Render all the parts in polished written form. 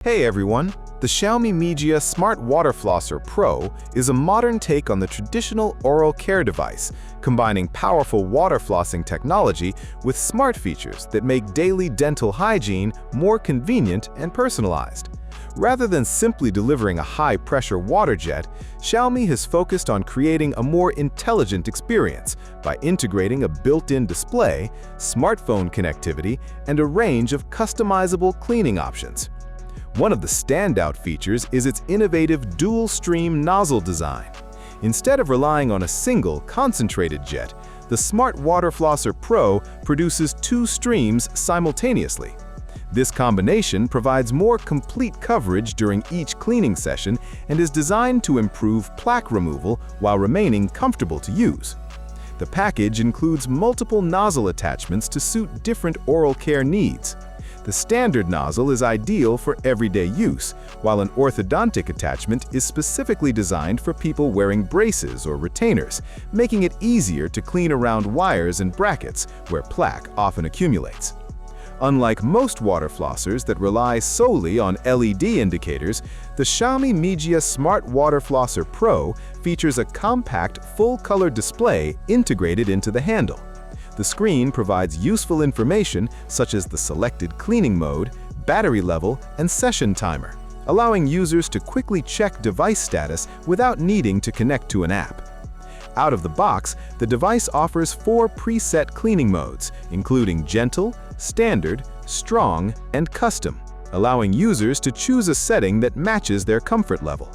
Hey everyone! The Xiaomi Mijia Smart Water Flosser Pro is a modern take on the traditional oral care device, combining powerful water flossing technology with smart features that make daily dental hygiene more convenient and personalized. Rather than simply delivering a high-pressure water jet, Xiaomi has focused on creating a more intelligent experience by integrating a built-in display, smartphone connectivity, and a range of customizable cleaning options. One of the standout features is its innovative dual-stream nozzle design. Instead of relying on a single, concentrated jet, the Smart Water Flosser Pro produces two streams simultaneously. This combination provides more complete coverage during each cleaning session and is designed to improve plaque removal while remaining comfortable to use. The package includes multiple nozzle attachments to suit different oral care needs. The standard nozzle is ideal for everyday use, while an orthodontic attachment is specifically designed for people wearing braces or retainers, making it easier to clean around wires and brackets where plaque often accumulates. Unlike most water flossers that rely solely on LED indicators, the Xiaomi Mijia Smart Water Flosser Pro features a compact, full-color display integrated into the handle. The screen provides useful information such as the selected cleaning mode, battery level, and session timer, allowing users to quickly check device status without needing to connect to an app. Out of the box, the device offers 4 preset cleaning modes, including gentle, standard, strong, and custom, allowing users to choose a setting that matches their comfort level.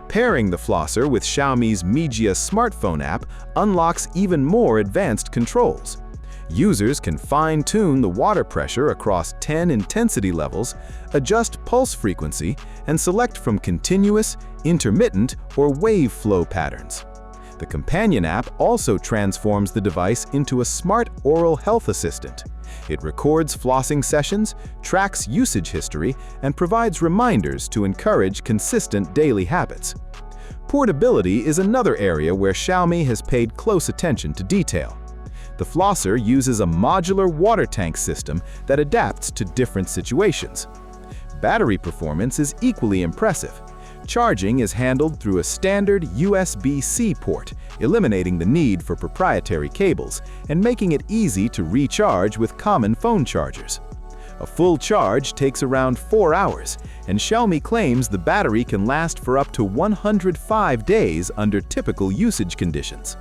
Pairing the flosser with Xiaomi's Mijia smartphone app unlocks even more advanced controls. Users can fine-tune the water pressure across 10 intensity levels, adjust pulse frequency, and select from continuous, intermittent, or wave flow patterns. The companion app also transforms the device into a smart oral health assistant. It records flossing sessions, tracks usage history, and provides reminders to encourage consistent daily habits. Portability is another area where Xiaomi has paid close attention to detail. The flosser uses a modular water tank system that adapts to different situations. Battery performance is equally impressive. Charging is handled through a standard USB-C port, eliminating the need for proprietary cables and making it easy to recharge with common phone chargers. A full charge takes around 4 hours, and Xiaomi claims the battery can last for up to 105 days under typical usage conditions.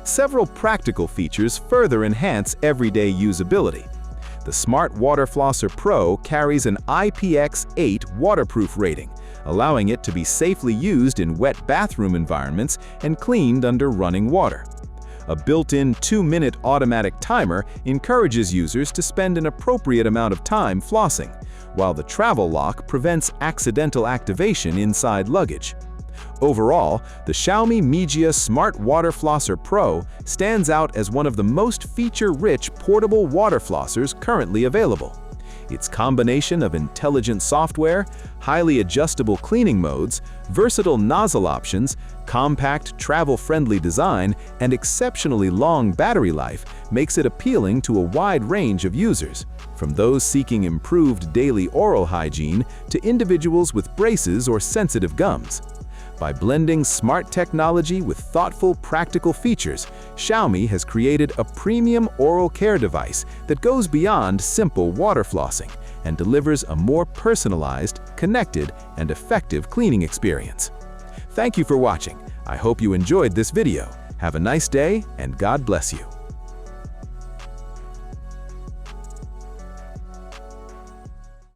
Several practical features further enhance everyday usability. The Smart Water Flosser Pro carries an IPX8 waterproof rating, allowing it to be safely used in wet bathroom environments and cleaned under running water. A built-in 2-minute automatic timer encourages users to spend an appropriate amount of time flossing, while the travel lock prevents accidental activation inside luggage. Overall, the Xiaomi Mijia Smart Water Flosser Pro stands out as one of the most feature-rich portable water flossers currently available. Its combination of intelligent software, highly adjustable cleaning modes, versatile nozzle options, compact, travel-friendly design, and exceptionally long battery life makes it appealing to a wide range of users, from those seeking improved daily oral hygiene to individuals with braces or sensitive gums. By blending smart technology with thoughtful, practical features, Xiaomi has created a premium oral care device that goes beyond simple water flossing and delivers a more personalized, connected, and effective cleaning experience. Thank you for watching. I hope you enjoyed this video. Have a nice day, and God bless you.